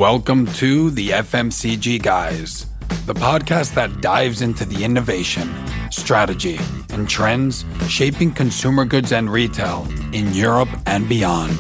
Welcome to the FMCG Guys, the podcast that dives into the innovation, strategy, and trends shaping consumer goods and retail in Europe and beyond.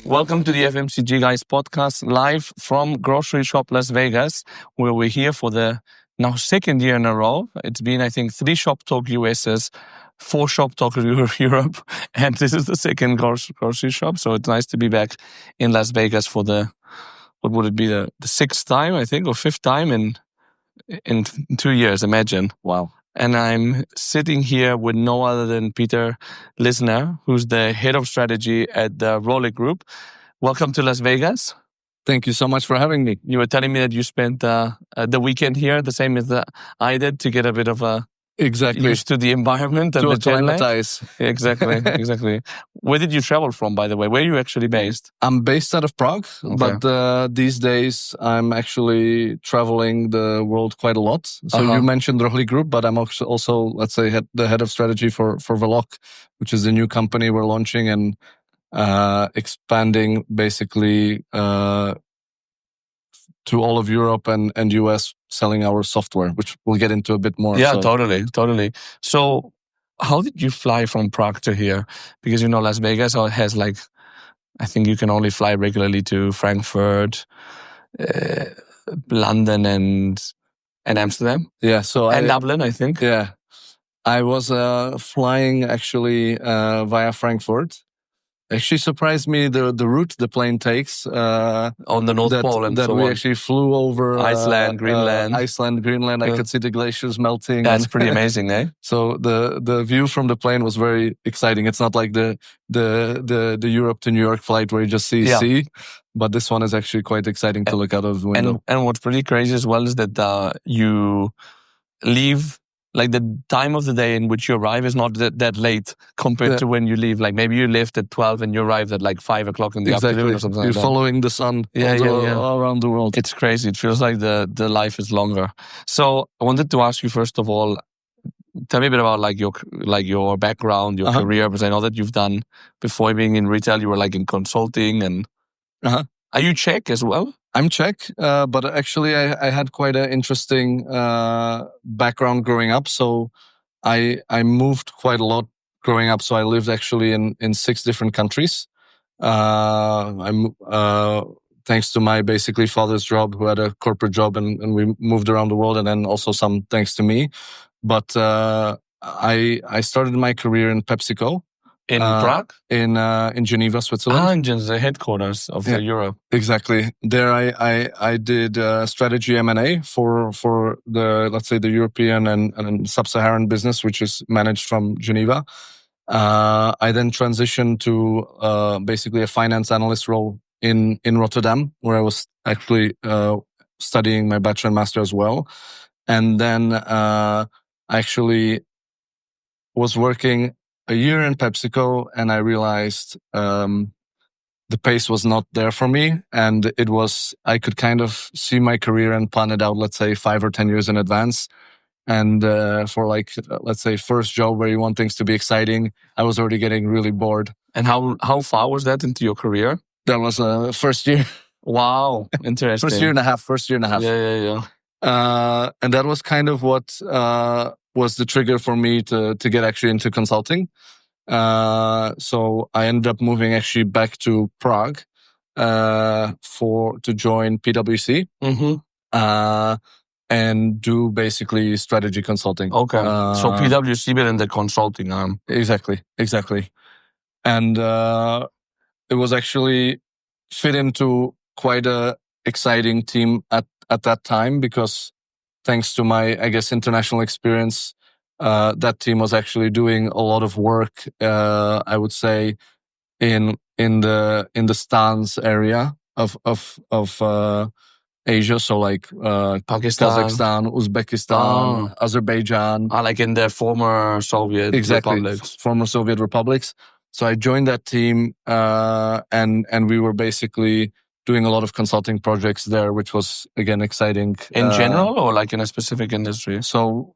Welcome to the FMCG Guys podcast, live from Groceryshop Las Vegas, where we're here for the now second year in a row. It's been, I think, 3 Shop Talk US's, 4 Shop Talk Europe, and this is the second grocery shop. So it's nice to be back in Las Vegas for the 6th time, I think, or 5th time in 2 years, imagine. Wow. And I'm sitting here with no other than Peter Lizner, who's the head of strategy at the Rohlik Group. Welcome to Las Vegas. Thank you so much for having me. You were telling me that you spent the weekend here, the same as I did, to get a bit of used to the environment and to the jet lag. acclimatize. Exactly. Where did you travel from, by the way? Where are you actually based? I'm based out of Prague, Okay. but these days I'm actually traveling the world quite a lot. So Uh-huh. you mentioned Rohlik Group, but I'm also let's say, the head of strategy for Velok, which is the new company we're launching and expanding basically to all of Europe and US, selling our software, which we'll get into a bit more. Yeah, So- totally. So how did you fly from Prague to here? Because, Las Vegas has I think you can only fly regularly to Frankfurt, London and Amsterdam. Yeah, so And Dublin, I think. Yeah. I was flying actually via Frankfurt. Actually surprised me the route the plane takes. On the North Pole and that so we on. actually flew over Iceland, Greenland. I Yeah. could see the glaciers melting. That's and- pretty amazing, eh? So the view from the plane was very exciting. It's not like the Europe to New York flight where you just see Yeah. sea, but this one is actually quite exciting to look out of the window. And what's pretty crazy as well is that you leave, like the time of the day in which you arrive is not that late compared Yeah. to when you leave. Like maybe you left at 12 and you arrived at like 5 o'clock in the afternoon or something You're like that. following the sun all around the world. It's crazy. It feels like the life is longer. So I wanted to ask you, first of all, tell me a bit about your background, your Uh-huh. career, because I know that you've done, before being in retail, you were in consulting and... Uh-huh. Are you Czech as well? I'm Czech, but actually I had quite an interesting background growing up. So I moved quite a lot growing up. So I lived actually in 6 different countries. Thanks to my basically father's job, who had a corporate job, and we moved around the world, and then also some thanks to me. But I started my career in PepsiCo. In Prague? In Geneva, Switzerland. In the headquarters of Yeah. Europe. Exactly. There I did strategy M&A for the, let's say, the European and sub-Saharan business, which is managed from Geneva. I then transitioned to basically a finance analyst role in Rotterdam, where I was actually studying my bachelor and master as well. And then I actually was working a year in PepsiCo, and I realized the pace was not there for me, and I could kind of see my career and plan it out, let's say 5 or 10 years in advance. And for let's say first job where you want things to be exciting, I was already getting really bored. And how far was that into your career? That was first year. Wow, interesting. First year and a half. Yeah. And that was kind of what was the trigger for me to get actually into consulting. So I ended up moving actually back to Prague to join PwC Mm-hmm. and do basically strategy consulting. Okay. So PwC, but in the consulting arm. Exactly. And it was actually fit into quite a exciting team at that time, because thanks to my, I guess, international experience, that team was actually doing a lot of work, I would say, in the stans area of Asia. So Pakistan. Kazakhstan, Uzbekistan, Azerbaijan. Like in the former Soviet republics. Former Soviet republics. So I joined that team, and we were basically doing a lot of consulting projects there, which was, again, exciting. In general or like in a specific industry? So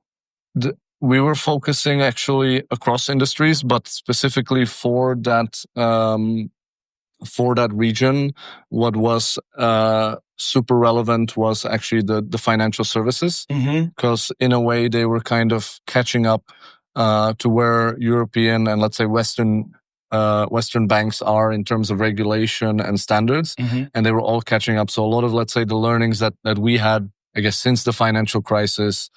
we were focusing actually across industries, but specifically for that region, what was super relevant was actually the financial services, because in a way they were kind of catching up to where European and let's say Western banks are in terms of regulation and standards, and they were all catching up. So a lot of, let's say, the learnings that we had, I guess, since the financial crisis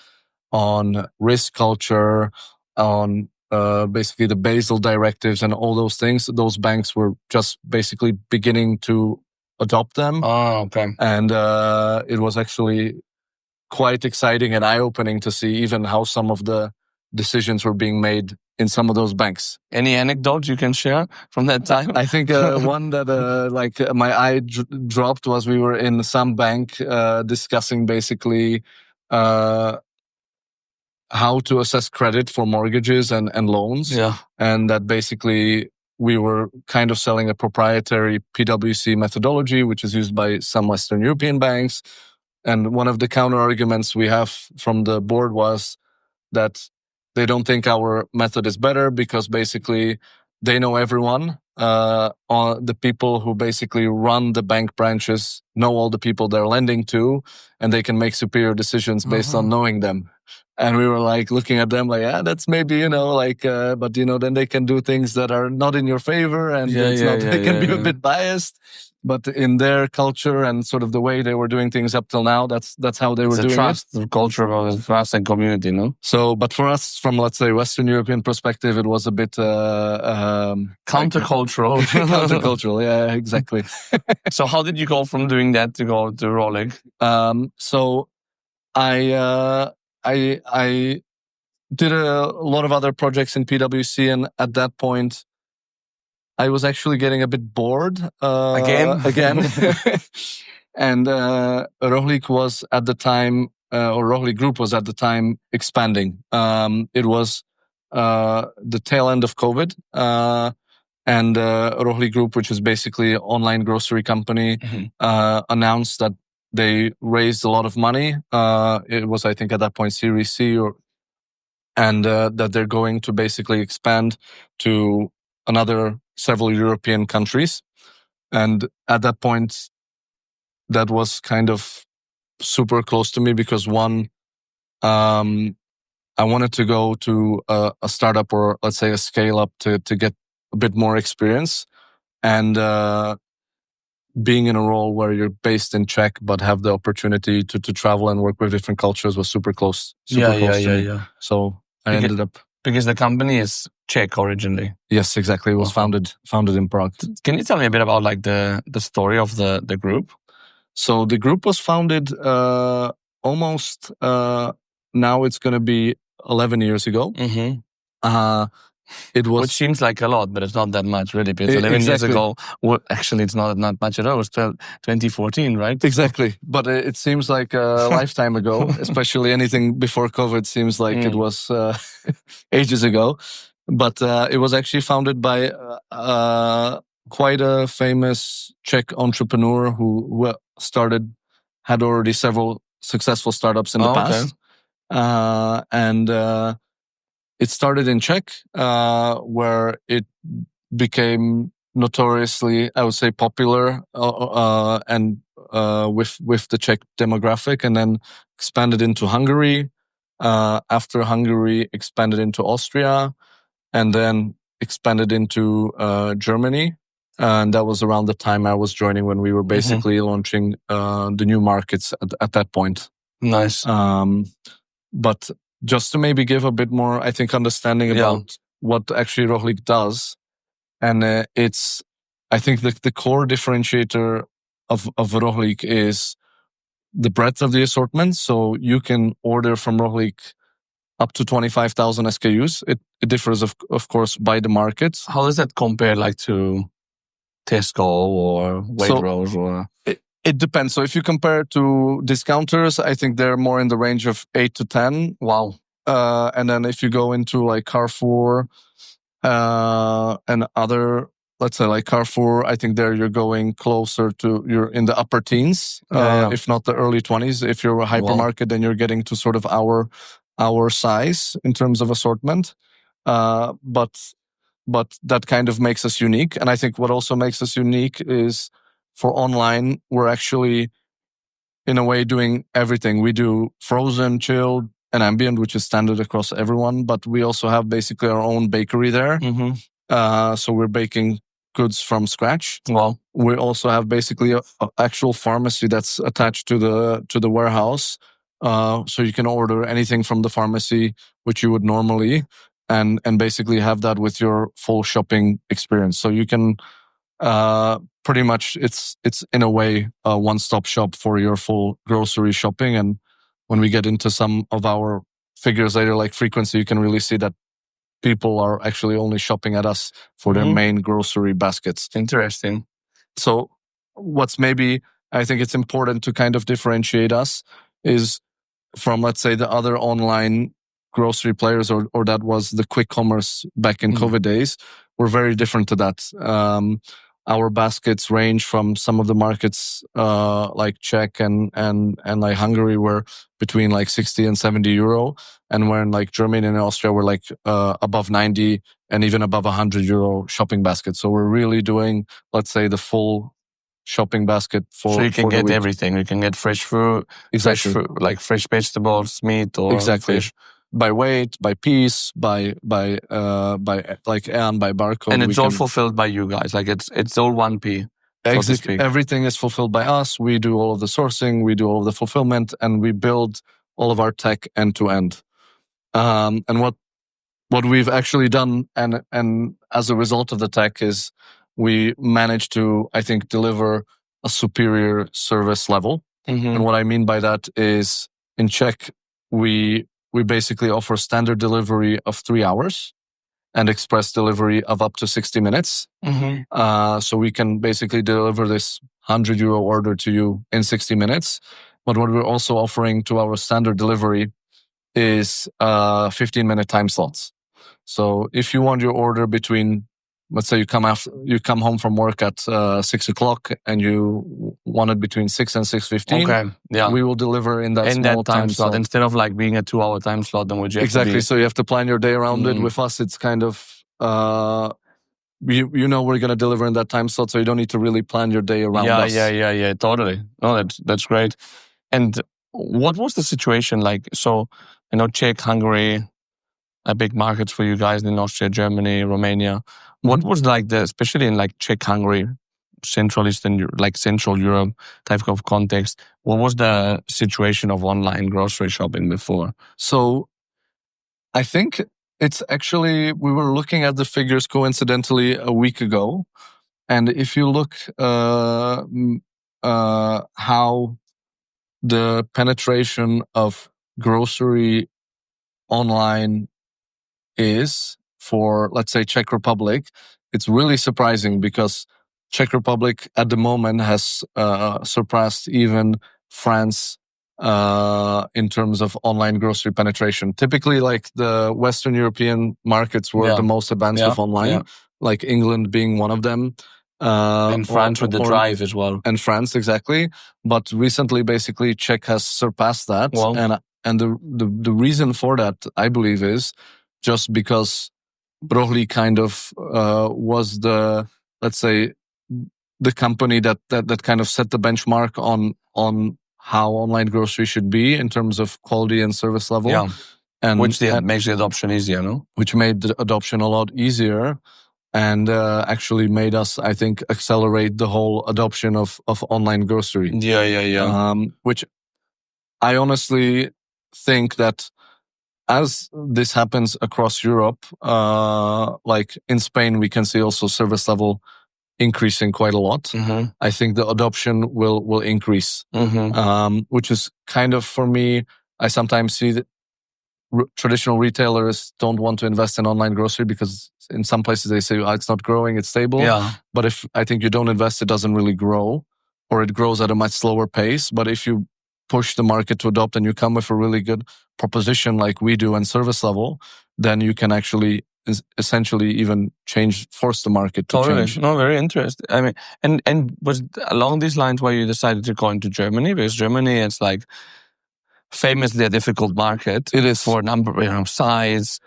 on risk culture, on basically the Basel directives and all those things, those banks were just basically beginning to adopt them. Oh, okay. And it was actually quite exciting and eye-opening to see even how some of the decisions were being made in some of those banks. Any anecdotes you can share from that time? I think one that my eye dropped was we were in some bank discussing basically how to assess credit for mortgages and loans. Yeah. And that basically we were kind of selling a proprietary PwC methodology, which is used by some Western European banks. And one of the counter arguments we have from the board was that they don't think our method is better because basically they know everyone. The people who basically run the bank branches know all the people they're lending to, and they can make superior decisions based on knowing them. And we were like looking at them like, that's maybe, but then they can do things that are not in your favor, and they can be a bit biased. But in their culture and sort of the way they were doing things up till now, that's how they were doing trust, it. The culture of trust and community, no? So, but for us, from let's say Western European perspective, it was a bit countercultural. Countercultural, yeah, exactly. So, how did you go from doing that to go to Rohlik? So, I did a lot of other projects in PwC, and at that point, I was actually getting a bit bored. Again. And Rohlik was at the time, or Rohlik Group was at the time expanding. It was the tail end of COVID. And Rohlik Group, which is basically an online grocery company, announced that they raised a lot of money. It was, I think, at that point, Series C, and that they're going to basically expand to another several European countries. And at that point, that was kind of super close to me because one, I wanted to go to a startup or let's say a scale up to get a bit more experience. And being in a role where you're based in Czech but have the opportunity to travel and work with different cultures was super close. Yeah. So I ended up... Because the company is Czech originally. Yes, exactly. It was founded in Prague. Can you tell me a bit about like the story of the group? So the group was founded almost, now it's going to be 11 years ago. It was, which seems like a lot, but it's not that much really. Because 11 years ago, actually it's not much at all. It was 2014, right? Exactly. But it seems like a lifetime ago, especially anything before COVID seems like it was ages ago. But it was actually founded by quite a famous Czech entrepreneur who had already several successful startups in the past. And it started in Czech, where it became notoriously, I would say, popular and with the Czech demographic, and then expanded into Hungary. After Hungary, expanded into Austria, and then expanded into Germany. And that was around the time I was joining, when we were basically launching the new markets at that point. Nice. But just to maybe give a bit more, I think, understanding about what actually Rohlik does. And it's, I think the core differentiator of Rohlik is the breadth of the assortment. So you can order from Rohlik up to 25,000 SKUs. It differs, of course, by the market. How does that compare like to Tesco or Waitrose? Or It depends. So if you compare to discounters, I think they're more in the range of 8 to 10. Wow. And then if you go into like Carrefour and other let's say like Carrefour, I think there you're going closer to, you're in the upper teens, if not the early 20s. If you're a hypermarket, then you're getting to sort of our size in terms of assortment. But that kind of makes us unique. And I think what also makes us unique is for online, we're actually in a way doing everything. We do frozen, chilled, and ambient, which is standard across everyone. But we also have basically our own bakery there. So we're baking goods from scratch. Wow. We also have basically an actual pharmacy that's attached to the warehouse. So you can order anything from the pharmacy, which you would normally, and basically have that with your full shopping experience. So you can pretty much, it's in a way a one-stop shop for your full grocery shopping. And when we get into some of our figures later, like frequency, you can really see that people are actually only shopping at us for their main grocery baskets. Interesting. So what's maybe, I think it's important to kind of differentiate us is from, let's say, the other online grocery players, or that was the quick commerce back in COVID days. We're very different to that. Our baskets range from some of the markets like Czech and like Hungary were between like 60 and 70 euro. And when like Germany and Austria were like above 90 and even above 100 euro shopping basket. So we're really doing, let's say, the full shopping basket for. So you can get week. everything. You can get fresh fruit, exactly, fresh fruit, like fresh vegetables, meat, or exactly. fish. By weight, by piece, by like and by barcode, and it's all fulfilled by you guys. Like it's all 1P. Everything is fulfilled by us. We do all of the sourcing, we do all of the fulfillment, and we build all of our tech end to end. And what we've actually done, and as a result of the tech, is we managed to, I think, deliver a superior service level. And what I mean by that is, in Czech, we basically offer standard delivery of 3 hours and express delivery of up to 60 minutes. So we can basically deliver this 100 euro order to you in 60 minutes. But what we're also offering to our standard delivery is 15-minute time slots. So if you want your order between, let's say you come home from work at 6 o'clock and you want it between 6 and 6:15. We will deliver in that small time slot. Instead of like being a 2-hour time slot, then exactly. So you have to plan your day around it. With us, it's kind of we're going to deliver in that time slot, so you don't need to really plan your day around us. Yeah, totally. No, that's great. And what was the situation like? So I know Czech, Hungary are big markets for you guys, in Austria, Germany, Romania. What was like especially in like Czech, Hungary, Central Europe type of context, what was the situation of online grocery shopping before? So I think it's actually, we were looking at the figures coincidentally a week ago. And if you look how the penetration of grocery online is for, let's say, Czech Republic, it's really surprising because Czech Republic at the moment has surpassed even France in terms of online grocery penetration. Typically, like the Western European markets were the most advanced with online, like England being one of them. And France with the drive as well. And France, exactly. But recently, basically, Czech has surpassed that. And the reason for that, I believe, is just because Rohlik kind of was the, let's say, the company that kind of set the benchmark on how online grocery should be in terms of quality and service level. Yeah. And which makes the adoption easier, no? Which made the adoption a lot easier and actually made us, I think, accelerate the whole adoption of online grocery. Yeah. Which I honestly think that as this happens across Europe, like in Spain, we can see also service level increasing quite a lot. I think the adoption will increase, which is kind of, for me, I sometimes see that traditional retailers don't want to invest in online grocery because in some places they say, it's not growing, it's stable. But if I think you don't invest, it doesn't really grow, or it grows at a much slower pace. But if you push the market to adopt and you come with a really good proposition like we do and service level, then you can actually essentially even force the market to change. No, very interesting. I mean, and was along these lines why you decided to go into Germany? Because Germany, it's like famously a difficult market. It is. For a number, size,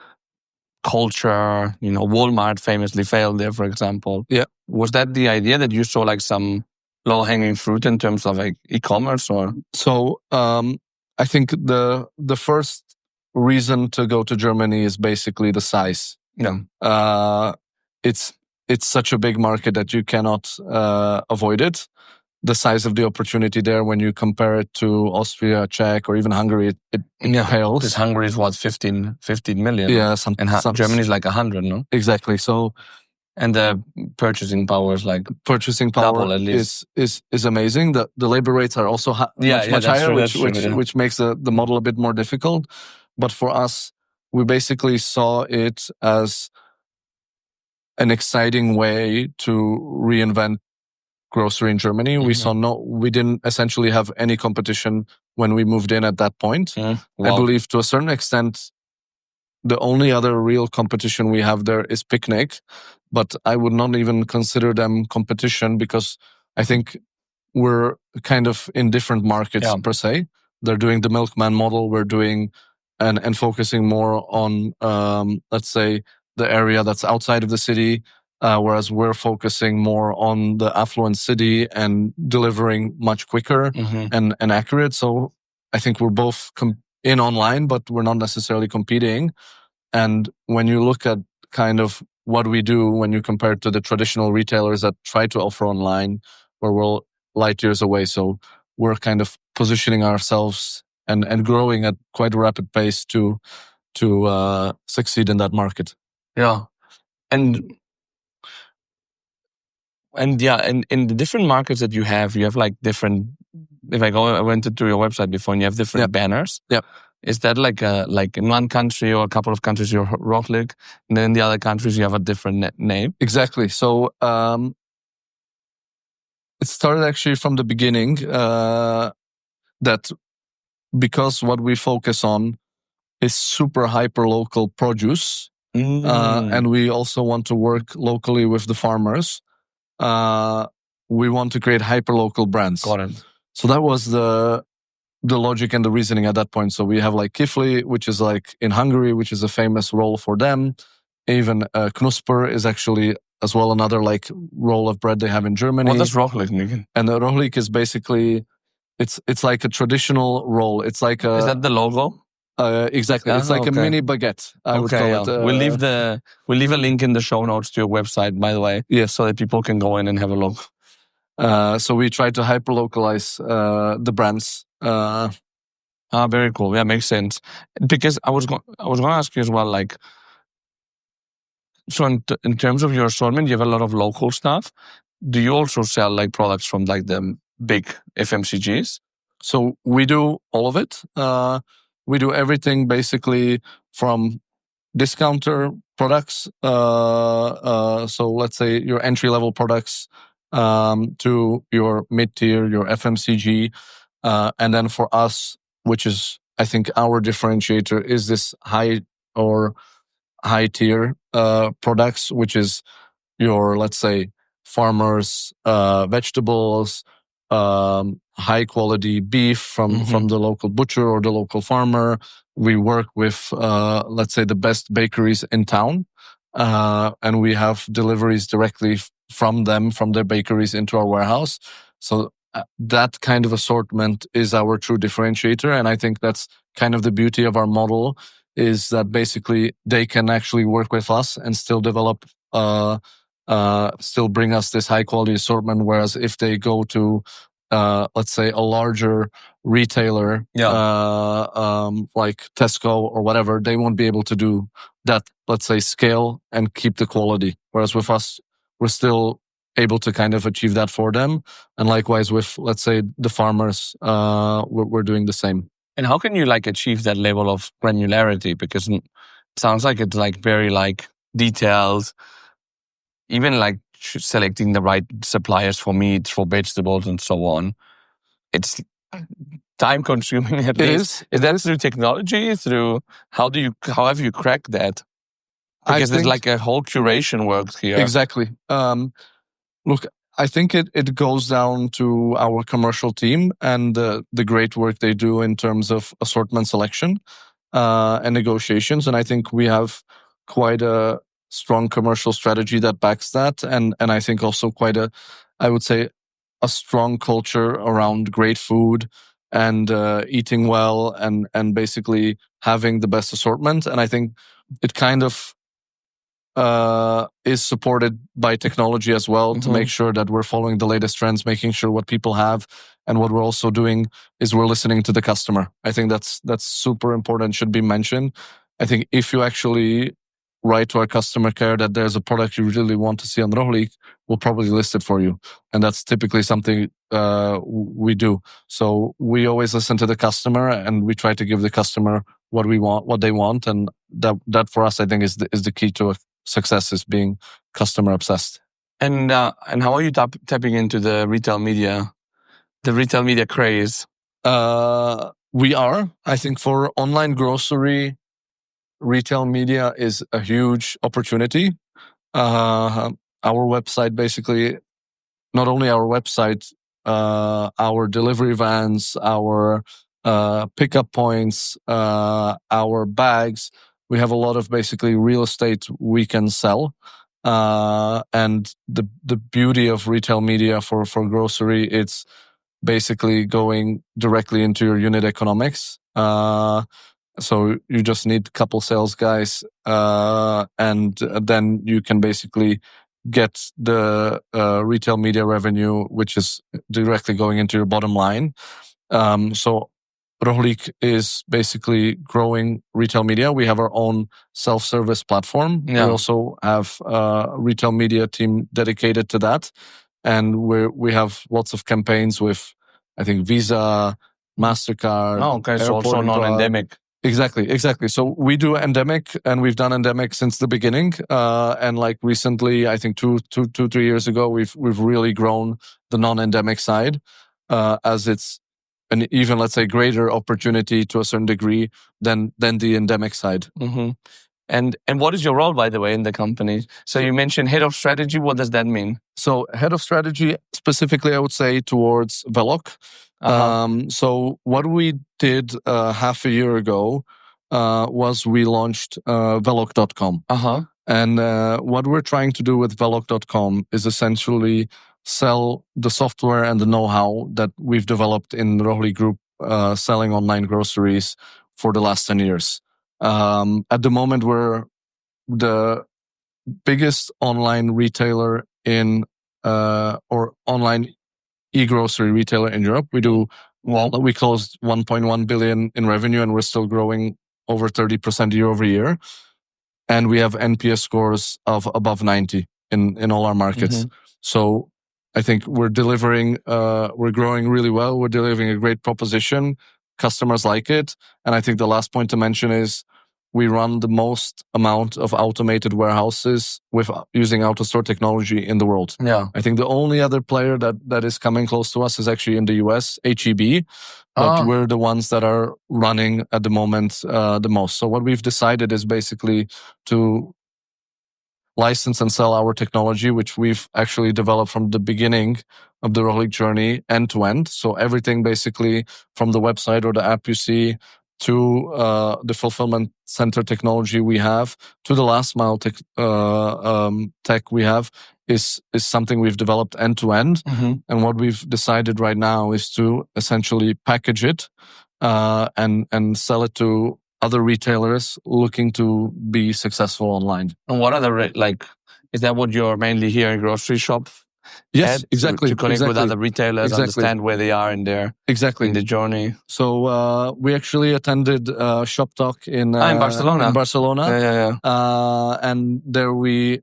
culture. Walmart famously failed there, for example. Yeah. Was that the idea that you saw like some low-hanging fruit in terms of like e-commerce or? So I think the first reason to go to Germany is basically the size. Yeah. It's such a big market that you cannot avoid it. The size of the opportunity there, when you compare it to Austria, Czech, or even Hungary, it pales. Because Hungary is what, 15 million? Yeah, Germany is like 100, no? Exactly. So, and the purchasing power is like double at least. is amazing. The labor rates are also much higher, which makes the model a bit more difficult. But for us, we basically saw it as an exciting way to reinvent grocery in Germany. Mm-hmm. We didn't essentially have any competition when we moved in at that point. Wow. I believe to a certain extent, the only other real competition we have there is Picnic, but I would not even consider them competition because I think we're kind of in different markets per se. They're doing the milkman model. We're doing and focusing more on, let's say, the area that's outside of the city. Whereas we're focusing more on the affluent city and delivering much quicker and accurate. So I think we're both in online, but we're not necessarily competing. And when you look at kind of what we do, when you compare it to the traditional retailers that try to offer online, where we're light years away. So we're kind of positioning ourselves and growing at quite a rapid pace to succeed in that market. Yeah. And in the different markets that you have like different. If I went to your website before, and you have different banners. Yeah. Is that like in one country or a couple of countries you're Rohlik, and then in the other countries you have a different name? Exactly. So it started actually from the beginning that because what we focus on is super hyper local produce, and we also want to work locally with the farmers. We want to create hyper-local brands. Got it. So that was the logic and the reasoning at that point. So we have like Kifli, which is like in Hungary, which is a famous roll for them. Even Knusper is actually as well another like roll of bread they have in Germany. What does Rohlik mean? And Rohlik is basically, it's like a traditional roll. It's like Is that the logo? Exactly. It's like a mini baguette, I would call it. We'll leave a link in the show notes to your website, by the way. Yes. So that people can go in and have a look. So we try to hyper-localize the brands. Very cool. Yeah, makes sense. Because I was going to ask you as well, like, so in terms of your assortment, you have a lot of local stuff. Do you also sell like products from like the big FMCGs? So we do all of it. We do everything basically from discounter products. So let's say your entry-level products to your mid-tier, your FMCG. And then for us, which is, I think, our differentiator is this high-tier products, which is your, let's say, farmers, vegetables, high-quality beef from the local butcher or the local farmer. We work with, let's say, the best bakeries in town. And we have deliveries directly from their bakeries into our warehouse. So that kind of assortment is our true differentiator. And I think that's kind of the beauty of our model, is that basically they can actually work with us and still develop, still bring us this high quality assortment. Whereas if they go to, let's say, a larger retailer, like Tesco or whatever, they won't be able to do that, let's say, scale and keep the quality. Whereas with us, we're still able to kind of achieve that for them. And likewise with, let's say, the farmers, we're doing the same. And how can you like achieve that level of granularity? Because it sounds like it's like very like detailed, even like selecting the right suppliers for meat, for vegetables, and so on. It's time consuming at least. Is that through technology? How have you cracked that? Because there's like a whole curation work here. Exactly. Look, I think it goes down to our commercial team and the great work they do in terms of assortment selection and negotiations. And I think we have quite a strong commercial strategy that backs that. And I think also quite I would say, a strong culture around great food and eating well and basically having the best assortment. And I think it kind of is supported by technology as well to make sure that we're following the latest trends, making sure what people have. And what we're also doing is we're listening to the customer. I think that's super important, should be mentioned. I think if you actually write to our customer care that there's a product you really want to see on Rohlik, we'll probably list it for you. And that's typically something we do. So we always listen to the customer and we try to give the customer what we want, what they want. And that for us, I think is the key to success, is being customer obsessed. And how are you tapping into the retail media craze? We are. I think for online grocery, retail media is a huge opportunity. Our website, basically, not only our website, our delivery vans, our pickup points, our bags. We have a lot of basically real estate we can sell. And the beauty of retail media for grocery, it's basically going directly into your unit economics. So you just need a couple sales guys, and then you can basically get the retail media revenue, which is directly going into your bottom line. So Rohlik is basically growing retail media. We have our own self-service platform. Yeah. We also have a retail media team dedicated to that. And we have lots of campaigns with, I think, Visa, MasterCard. Oh, okay. So also non-endemic. Exactly. So we do endemic, and we've done endemic since the beginning. And like recently, I think 3 years ago, we've really grown the non-endemic side, as it's an even, let's say, greater opportunity to a certain degree than the endemic side. Mm-hmm. And what is your role, by the way, in the company? So you mentioned head of strategy. What does that mean? So head of strategy, specifically, I would say towards Veloq. So what we did half a year ago was we launched Veloq.com. And what we're trying to do with Veloq.com is essentially sell the software and the know-how that we've developed in the Rohlik Group, selling online groceries for the last 10 years. At the moment, we're the biggest online retailer or online e-grocery retailer in Europe. We closed 1.1 billion in revenue, and we're still growing over 30% year over year. And we have NPS scores of above 90 in all our markets. So I think we're delivering, we're growing really well. We're delivering a great proposition. Customers like it. And I think the last point to mention is we run the most amount of automated warehouses with using AutoStore technology in the world. Yeah. I think the only other player that is coming close to us is actually in the US, HEB. But we're the ones that are running at the moment the most. So what we've decided is basically to license and sell our technology, which we've actually developed from the beginning of the Rohlik journey end to end. So everything basically from the website or the app you see to the fulfillment center technology we have to the last mile tech we have is something we've developed end to end. And what we've decided right now is to essentially package it and sell it to other retailers looking to be successful online. And what are the, is that what you're mainly here in Groceryshop? Yes, exactly. To connect with other retailers, understand where they are in their in the journey. So we actually attended Shop Talk in Barcelona. Yeah. And there we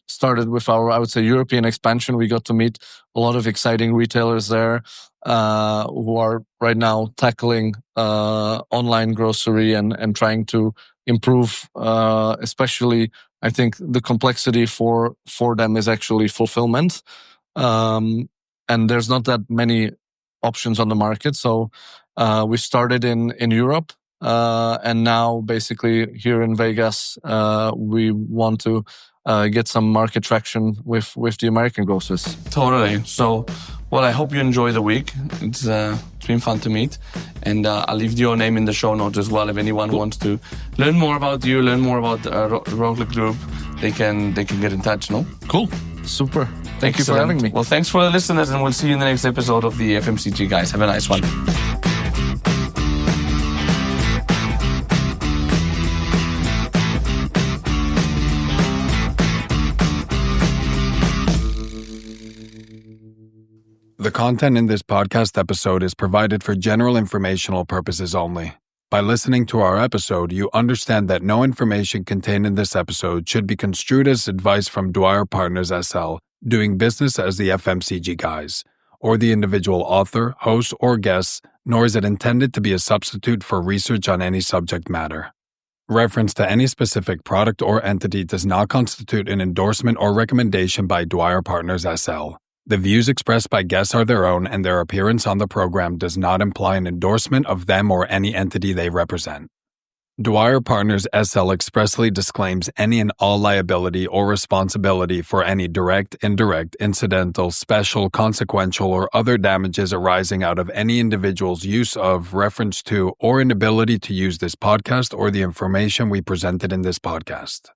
started with our, I would say, European expansion. We got to meet a lot of exciting retailers there who are right now tackling online grocery and trying to improve, especially, I think the complexity for them is actually fulfillment. And there's not that many options on the market. So we started in Europe. And now basically here in Vegas, we want to get some market traction with the American grocers. Totally. So, well, I hope you enjoy the week. It's been fun to meet. And I'll leave your name in the show notes as well. If anyone wants to learn more about you, learn more about Rohlik Group, they can get in touch, no? Cool. Super. Thank you for having me. Well, thanks for the listeners, and we'll see you in the next episode of the FMCG Guys. Have a nice one. The content in this podcast episode is provided for general informational purposes only. By listening to our episode, you understand that no information contained in this episode should be construed as advice from Dwyer Partners SL, doing business as the FMCG Guys, or the individual author, host, or guests, nor is it intended to be a substitute for research on any subject matter. Reference to any specific product or entity does not constitute an endorsement or recommendation by Dwyer Partners SL. The views expressed by guests are their own, and their appearance on the program does not imply an endorsement of them or any entity they represent. Dwyer Partners SL expressly disclaims any and all liability or responsibility for any direct, indirect, incidental, special, consequential, or other damages arising out of any individual's use of, reference to, or inability to use this podcast or the information we presented in this podcast.